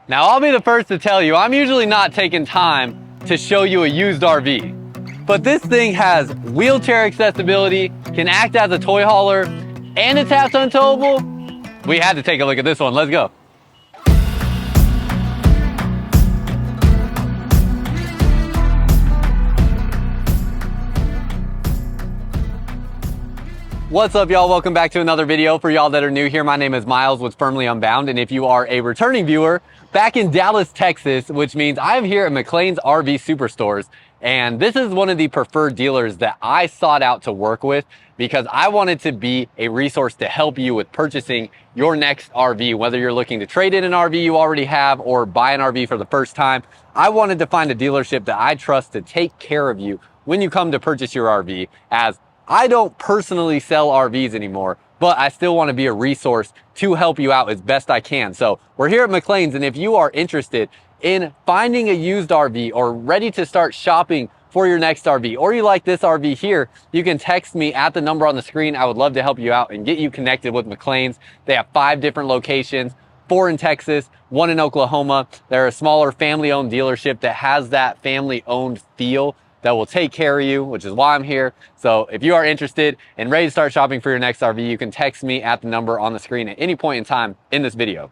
Now, I'll be the first to tell you, I'm usually not taking time to show you a used RV. But this thing has wheelchair accessibility, can act as a toy hauler, and it's half-ton towable. We had to take a look at this one. Let's go. What's up, y'all? Welcome back to another video. For y'all that are new here, my name is Myles with Firmly Unbound, and if you are a returning viewer, back in Dallas, Texas, which means I'm here at McLean's RV Superstores, and this is one of the preferred dealers that I sought out to work with because I wanted to be a resource to help you with purchasing your next RV, whether you're looking to trade in an RV you already have or buy an RV for the first time. I wanted to find a dealership that I trust to take care of you when you come to purchase your RV, as I don't personally sell RVs anymore, but I still want to be a resource to help you out as best I can. So we're here at McLean's, and if you are interested in finding a used RV or ready to start shopping for your next RV, or you like this RV here, you can text me at the number on the screen. I would love to help you out and get you connected with McLean's. They have 5 different locations, 4 in Texas, 1 in Oklahoma. They're a smaller family-owned dealership that has that family-owned feel that will take care of you, which is why I'm here. So if you are interested and ready to start shopping for your next RV, you can text me at the number on the screen at any point in time in this video.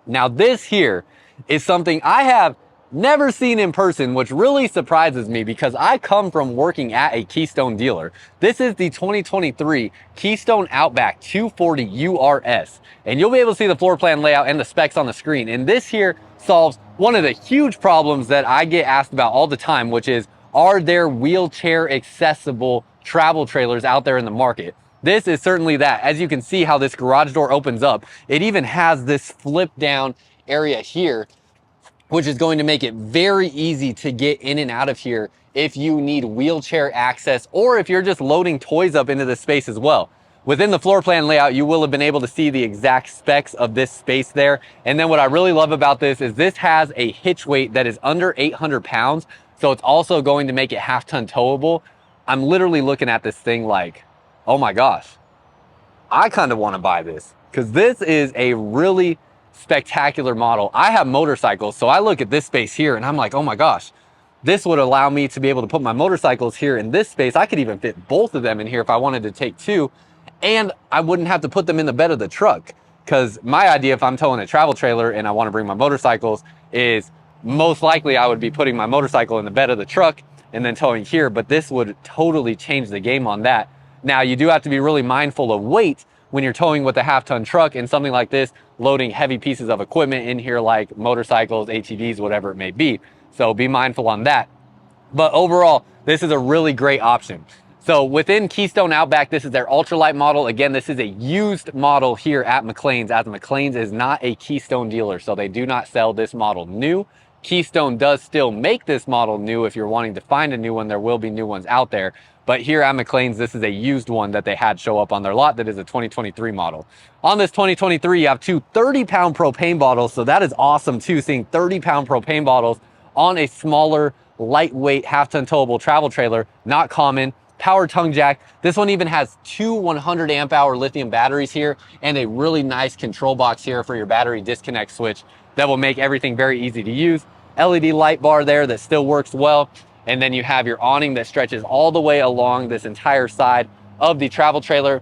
Now, this here is something I have never seen in person, which really surprises me because I come from working at a Keystone dealer. This is the 2023 Keystone Outback 240 URS, and you'll be able to see the floor plan layout and the specs on the screen. And this here solves one of the huge problems that I get asked about all the time, which is, are there wheelchair accessible travel trailers out there in the market? This is certainly that. As you can see how this garage door opens up, it even has this flip down area here, which is going to make it very easy to get in and out of here if you need wheelchair access, or if you're just loading toys up into this space as well. Within the floor plan layout, you will have been able to see the exact specs of this space there. And then what I really love about this is this has a hitch weight that is under 800 pounds. So it's also going to make it half-ton towable. I'm literally looking at this thing like, oh my gosh, I kind of want to buy this because this is a really spectacular model. I have motorcycles, so I look at this space here and I'm like, oh my gosh, this would allow me to be able to put my motorcycles here in this space. I could even fit both of them in here if I wanted to take 2, and I wouldn't have to put them in the bed of the truck, because my idea, if I'm towing a travel trailer and I want to bring my motorcycles, is most likely I would be putting my motorcycle in the bed of the truck and then towing here, but this would totally change the game on that. Now, you do have to be really mindful of weight when you're towing with a half-ton truck and something like this, loading heavy pieces of equipment in here like motorcycles, ATVs, whatever it may be. So be mindful on that. But overall, this is a really great option. So within Keystone Outback, this is their ultralight model. Again, this is a used model here at McLean's, as McLean's is not a Keystone dealer, so they do not sell this model new. Keystone does still make this model new. If you're wanting to find a new one, there will be new ones out there. But here at McLean's, this is a used one that they had show up on their lot that is a 2023 model. On this 2023, you have 2 30-pound propane bottles. So that is awesome too, seeing 30-pound propane bottles on a smaller, lightweight, half-ton towable travel trailer. Not common. Power tongue jack. This one even has 2 100 amp hour lithium batteries here and a really nice control box here for your battery disconnect switch that will make everything very easy to use. LED light bar there that still works well. And then you have your awning that stretches all the way along this entire side of the travel trailer.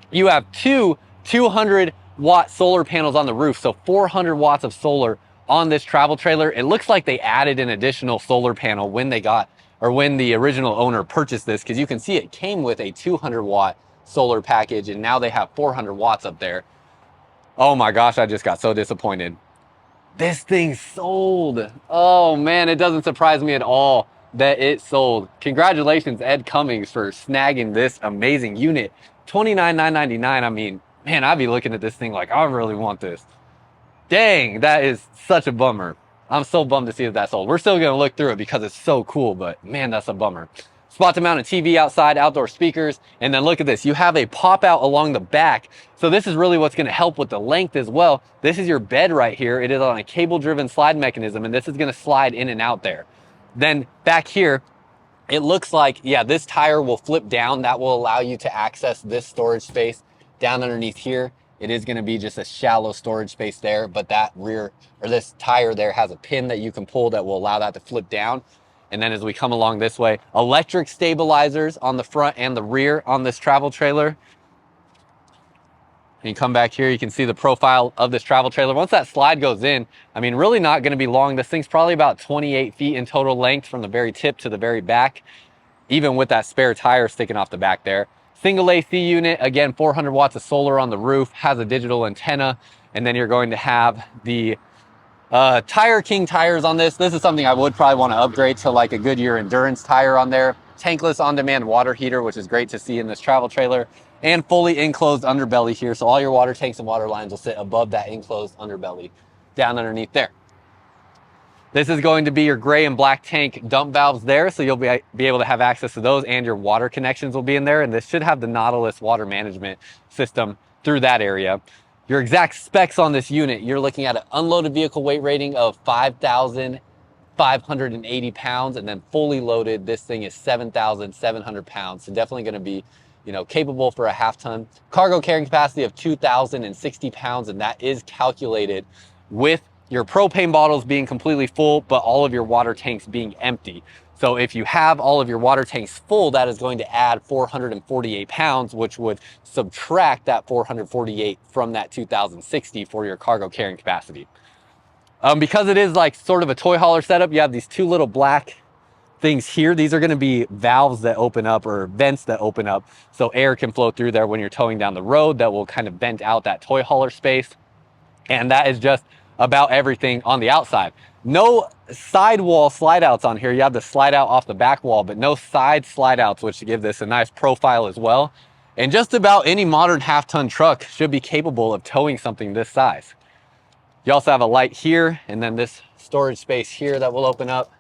You have 2 200-watt solar panels on the roof, so 400 watts of solar on this travel trailer. It looks like they added an additional solar panel when the original owner purchased this, because you can see it came with a 200-watt solar package, and now they have 400 watts up there. Oh my gosh, I just got so disappointed. This thing sold. Oh man, it doesn't surprise me at all that it sold. Congratulations, Ed Cummings, for snagging this amazing unit. $29,999. I mean, man, I'd be looking at this thing like, I really want this. Dang, that is such a bummer. I'm so bummed to see that sold. We're still gonna look through it because it's so cool, but man, that's a bummer. Spot to mount a TV outside, outdoor speakers, and then look at this. You have a pop out along the back. So this is really what's gonna help with the length as well. This is your bed right here. It is on a cable driven slide mechanism, and this is gonna slide in and out there. Then back here, it looks like, yeah, this tire will flip down. That will allow you to access this storage space down underneath here. It is going to be just a shallow storage space there, but that rear, or this tire there, has a pin that you can pull that will allow that to flip down. And then as we come along this way, electric stabilizers on the front and the rear on this travel trailer. And you come back here, you can see the profile of this travel trailer. Once that slide goes in, I mean, really not going to be long. This thing's probably about 28 feet in total length from the very tip to the very back, even with that spare tire sticking off the back there. Single AC unit, again, 400 watts of solar on the roof, has a digital antenna, and then you're going to have the Tire King tires on this. This is something I would probably want to upgrade to like a Goodyear Endurance tire on there. Tankless on-demand water heater, which is great to see in this travel trailer, and fully enclosed underbelly here. So all your water tanks and water lines will sit above that enclosed underbelly down underneath there. This is going to be your gray and black tank dump valves there, so you'll be able to have access to those, and your water connections will be in there, and this should have the Nautilus water management system through that area. Your exact specs on this unit, you're looking at an unloaded vehicle weight rating of 5,580 pounds, and then fully loaded, this thing is 7,700 pounds. So definitely going to be, you know, capable for a half ton. Cargo carrying capacity of 2,060 pounds, and that is calculated with your propane bottles being completely full, but all of your water tanks being empty. So if you have all of your water tanks full, that is going to add 448 pounds, which would subtract that 448 from that 2,060 for your cargo carrying capacity. Because it is like sort of a toy hauler setup, you have these two little black things here. These are going to be valves that open up, or vents that open up, so air can flow through there when you're towing down the road. That will kind of vent out that toy hauler space. And that is just about everything on the outside. No sidewall slide outs on here. You have the slide out off the back wall, but no side slide outs, which give this a nice profile as well. And just about any modern half-ton truck should be capable of towing something this size. You also have a light here, and then this storage space here that will open up.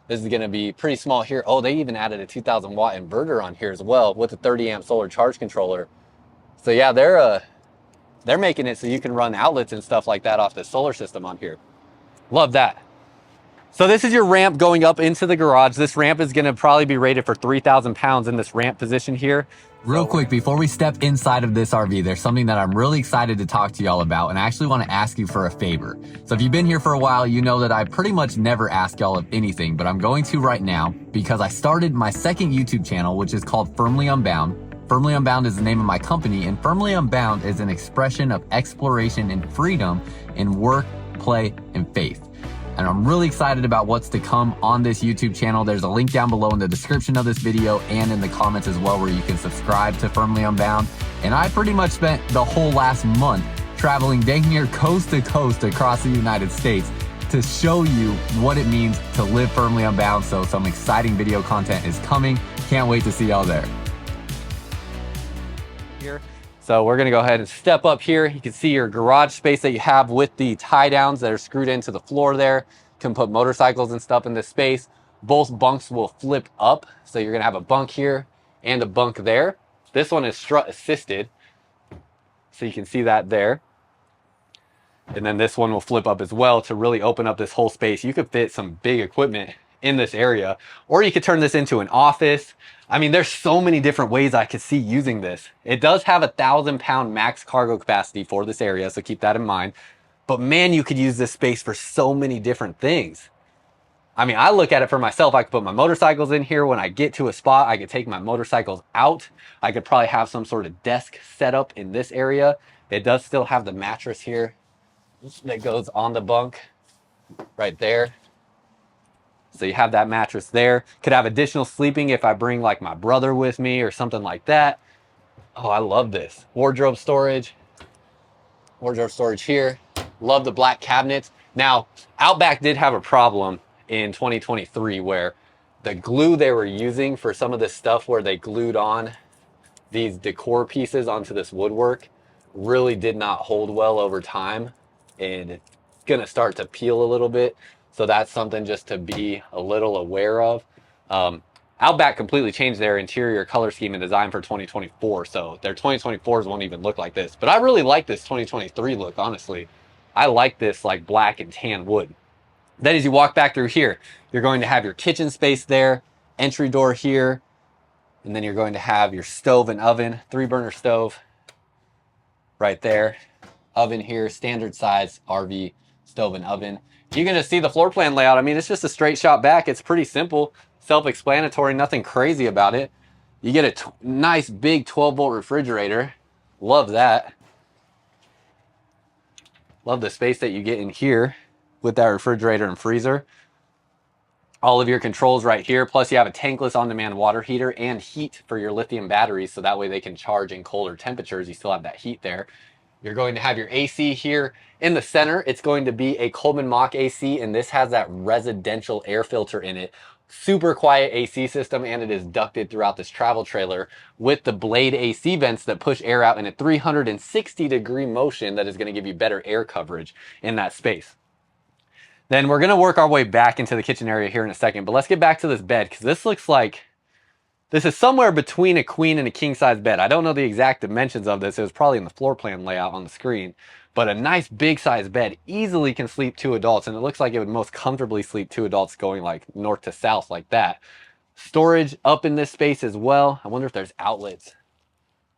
This is going to be pretty small here. Oh, they even added a 2,000 watt inverter on here as well with a 30 amp solar charge controller. So yeah, they're making it so you can run outlets and stuff like that off the solar system on here. Love that. So this is your ramp going up into the garage. This ramp is going to probably be rated for 3,000 pounds in this ramp position here. Real quick, before we step inside of this RV, there's something that I'm really excited to talk to y'all about, and I actually want to ask you for a favor. So if you've been here for a while, you know that I pretty much never ask y'all of anything, but I'm going to right now because I started my second YouTube channel, which is called Firmly Unbound. Firmly Unbound is the name of my company, and Firmly Unbound is an expression of exploration and freedom in work, play, and faith. And I'm really excited about what's to come on this YouTube channel. There's a link down below in the description of this video and in the comments as well, where you can subscribe to Firmly Unbound. And I pretty much spent the whole last month traveling dang near coast to coast across the United States to show you what it means to live firmly unbound. So some exciting video content is coming. Can't wait to see y'all there. So we're gonna go ahead and step up here. You can see your garage space that you have with the tie downs that are screwed into the floor there. You can put motorcycles and stuff in this space. Both bunks will flip up. So you're gonna have a bunk here and a bunk there. This one is strut assisted, so you can see that there. And then this one will flip up as well to really open up this whole space. You could fit some big equipment in this area, or you could turn this into an office. I mean, there's so many different ways I could see using this. It does have 1,000 pound max cargo capacity for this area, so keep that in mind. But man, you could use this space for so many different things. I mean, I look at it for myself. I could put my motorcycles in here. When I get to a spot, I could take my motorcycles out. I could probably have some sort of desk set up in this area. It does still have the mattress here that goes on the bunk right there. So you have that mattress there. Could have additional sleeping if I bring like my brother with me or something like that. Oh, I love this. Wardrobe storage here. Love the black cabinets. Now, Outback did have a problem in 2023 where the glue they were using for some of this stuff, where they glued on these decor pieces onto this woodwork, really did not hold well over time, and it's gonna start to peel a little bit. So that's something just to be a little aware of. Outback completely changed their interior color scheme and design for 2024. So their 2024s won't even look like this. But I really like this 2023 look, honestly. I like this like black and tan wood. Then as you walk back through here, you're going to have your kitchen space there, entry door here, and then you're going to have your stove and oven, 3-burner stove. right there. Oven here, standard size RV stove and oven. You're gonna see the floor plan layout. I mean, it's just a straight shot back. It's pretty simple, self-explanatory, nothing crazy about it. You get a nice big 12-volt refrigerator. Love that. Love the space that you get in here with that refrigerator and freezer. All of your controls right here. Plus you have a tankless on-demand water heater and heat for your lithium batteries. So that way they can charge in colder temperatures. You still have that heat there. You're going to have your AC here in the center. It's going to be a Coleman Mach AC, and this has that residential air filter in it. Super quiet AC system, and it is ducted throughout this travel trailer with the blade AC vents that push air out in a 360-degree motion that is going to give you better air coverage in that space. Then we're going to work our way back into the kitchen area here in a second, but let's get back to this bed because this looks like this is somewhere between a queen and a king size bed. I don't know the exact dimensions of this. It was probably in the floor plan layout on the screen, but a nice big size bed easily can sleep 2 adults. And it looks like it would most comfortably sleep 2 adults going like north to south like that. Storage up in this space as well. I wonder if there's outlets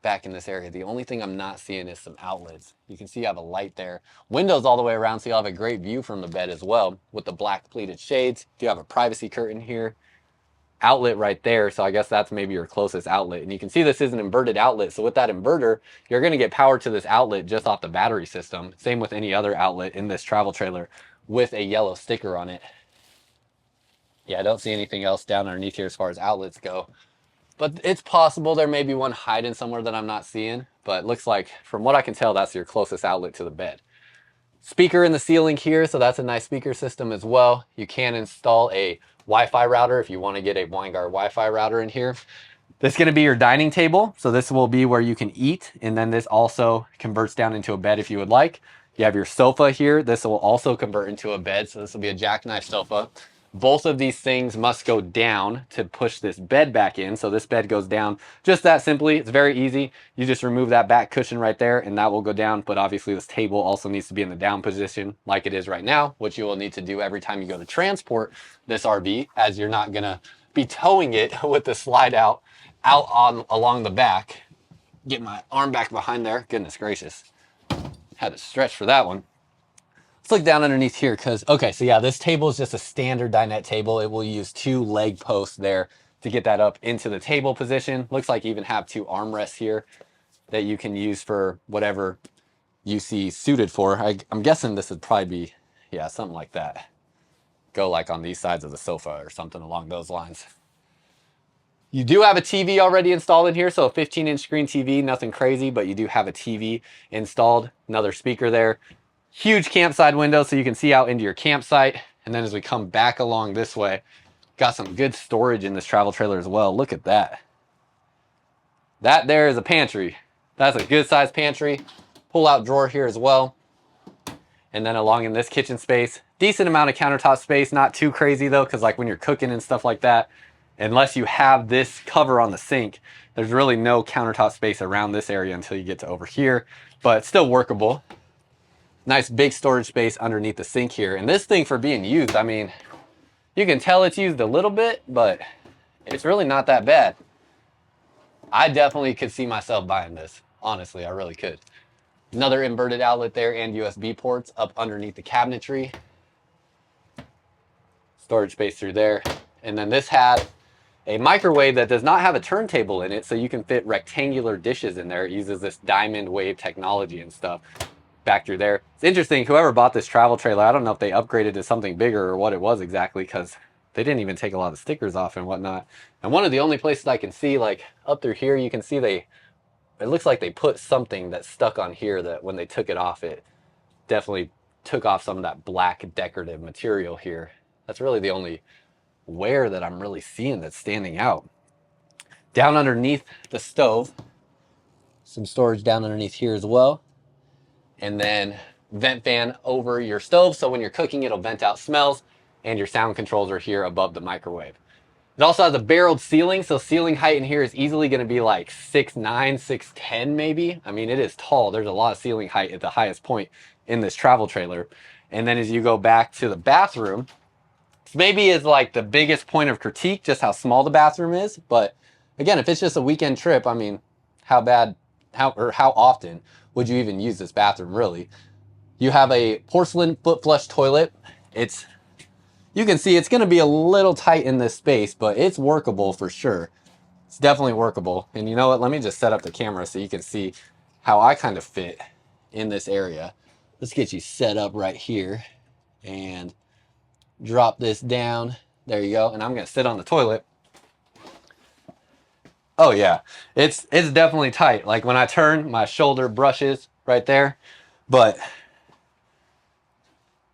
back in this area. The only thing I'm not seeing is some outlets. You can see I have a light there. Windows all the way around, so you'll have a great view from the bed as well with the black pleated shades. You have a privacy curtain here. Outlet right there, so I guess that's maybe your closest outlet. And you can see this is an inverted outlet, so with that inverter you're going to get power to this outlet just off the battery system. Same with any other outlet in this travel trailer with a yellow sticker on it. Yeah, I don't see anything else down underneath here as far as outlets go, but it's possible there may be one hiding somewhere that I'm not seeing, but it looks like from what I can tell that's your closest outlet to the bed. Speaker in the ceiling here, so that's a nice speaker system as well. You can install a Wi-Fi router if you want to get a Winegard Wi-Fi router in here. This is going to be your dining table, so this will be where you can eat, and then this also converts down into a bed if you would like. You have your sofa here. This will also convert into a bed, so this will be a jackknife sofa. Both of these things must go down to push this bed back in. So this bed goes down just that simply. It's very easy. You just remove that back cushion right there and that will go down. But obviously this table also needs to be in the down position like it is right now, which you will need to do every time you go to transport this RV, as you're not gonna be towing it with the slide out on along the back. Get my arm back behind there. Goodness gracious. Had to stretch for that one. Let's look down underneath here because, okay, so yeah, this table is just a standard dinette table. It will use 2 leg posts there to get that up into the table position. Looks like you even have 2 armrests here that you can use for whatever you see suited for. I'm guessing this would probably be, yeah, something like that. Go like on these sides of the sofa or something along those lines. You do have a TV already installed in here, so a 15-inch screen TV, nothing crazy, but you do have a TV installed. Another speaker there. Huge campsite window so you can see out into your campsite. And then as we come back along this way, got some good storage in this travel trailer as well. Look at that. That there is a pantry. That's a good sized pantry. Pull out drawer here as well. And then along in this kitchen space, decent amount of countertop space, not too crazy though, because like when you're cooking and stuff like that, unless you have this cover on the sink, there's really no countertop space around this area until you get to over here, but still workable. Nice big storage space underneath the sink here. And this thing for being used, I mean, you can tell it's used a little bit, but it's really not that bad. I definitely could see myself buying this. Honestly, I really could. Another inverted outlet there and USB ports up underneath the cabinetry. Storage space through there. And then this has a microwave that does not have a turntable in it, so you can fit rectangular dishes in there. It uses this diamond wave technology and stuff back through there. It's interesting, whoever bought this travel trailer, I don't know if they upgraded to something bigger or what it was exactly, because they didn't even take a lot of stickers off and whatnot. And one of the only places I can see, like up through here, you can see it looks like they put something that stuck on here that when they took it off, it definitely took off some of that black decorative material here. That's really the only wear that I'm really seeing that's standing out. Down underneath the stove, some storage down underneath here as well. And then vent fan over your stove, so when you're cooking it'll vent out smells, and your sound controls are here above the microwave. It also has a barreled ceiling, so ceiling height in here is easily going to be like 6'9", 6'10" maybe. I mean, it is tall. There's a lot of ceiling height at the highest point in this travel trailer. And then as you go back to the bathroom, maybe is like the biggest point of critique, just how small the bathroom is. But again, if it's just a weekend trip, I mean, how often would you even use this bathroom really? You have a porcelain foot flush toilet. You can see it's gonna be a little tight in this space, but it's workable for sure. It's definitely workable. And you know what? Let me just set up the camera so you can see how I kind of fit in this area. Let's get you set up right here and drop this down. There you go. And I'm gonna sit on the toilet. Oh yeah, it's definitely tight. Like when I turn, my shoulder brushes right there, but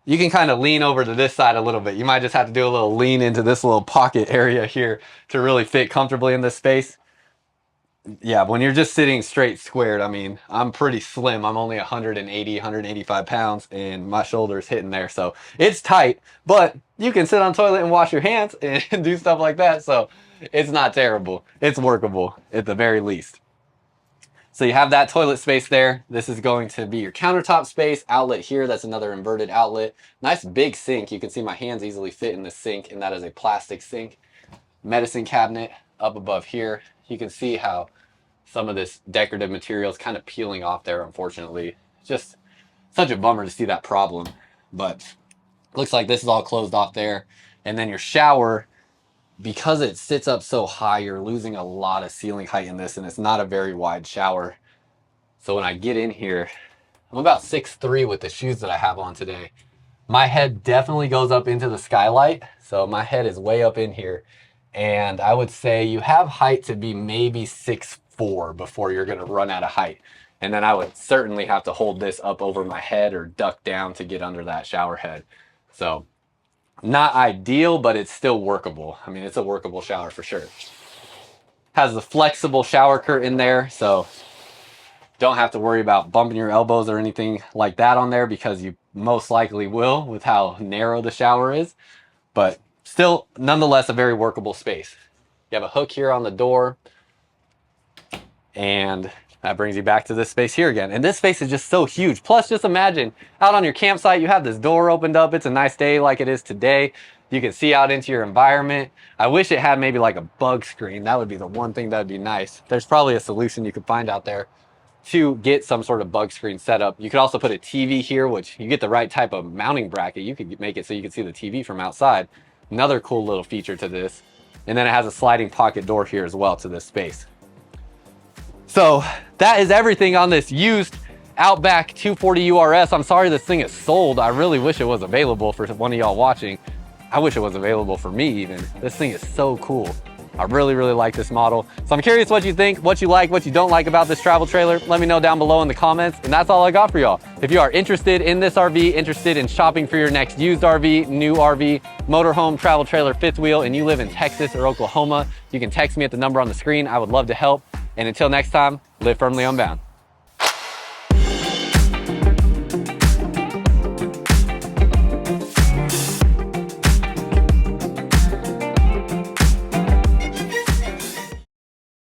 you can kind of lean over to this side a little bit. You might just have to do a little lean into this little pocket area here to really fit comfortably in this space. Yeah, when you're just sitting straight squared, I mean, I'm pretty slim. I'm only 180, 185 pounds, and my shoulder's hitting there. So it's tight, but you can sit on the toilet and wash your hands and do stuff like that. So it's not terrible. It's workable at the very least. So you have that toilet space there. This is going to be your countertop space. Outlet here, that's another inverted outlet. Nice big sink. You can see my hands easily fit in the sink, and that is a plastic sink. Medicine cabinet up above here. You can see how some of this decorative material is kind of peeling off there, unfortunately. Just such a bummer to see that problem. But looks like this is all closed off there. And then your shower, because it sits up so high, you're losing a lot of ceiling height in this, and it's not a very wide shower. So when I get in here, I'm about 6'3" with the shoes that I have on today. My head definitely goes up into the skylight, so my head is way up in here. And I would say you have height to be maybe 6'4" before you're gonna run out of height. And then I would certainly have to hold this up over my head or duck down to get under that shower head. So not ideal, but it's still workable. I mean, it's a workable shower for sure. Has the flexible shower curtain there, so don't have to worry about bumping your elbows or anything like that on there, because you most likely will with how narrow the shower is. But still, nonetheless, a very workable space. You have a hook here on the door, and that brings you back to this space here again. And this space is just so huge. Plus, just imagine out on your campsite, you have this door opened up. It's a nice day like it is today. You can see out into your environment. I wish it had maybe like a bug screen. That would be the one thing that would be nice. There's probably a solution you could find out there to get some sort of bug screen set up. You could also put a TV here, which you get the right type of mounting bracket. You could make it so you can see the TV from outside. Another cool little feature to this. And then it has a sliding pocket door here as well to this space. So that is everything on this used Outback 240 URS. I'm sorry this thing is sold. I really wish it was available for one of y'all watching. I wish it was available for me even. This thing is so cool. I really, really like this model. So I'm curious what you think, what you like, what you don't like about this travel trailer. Let me know down below in the comments. And that's all I got for y'all. If you are interested in this RV, interested in shopping for your next used RV, new RV, motorhome, travel trailer, fifth wheel, and you live in Texas or Oklahoma, you can text me at the number on the screen. I would love to help. And until next time, live firmly unbound.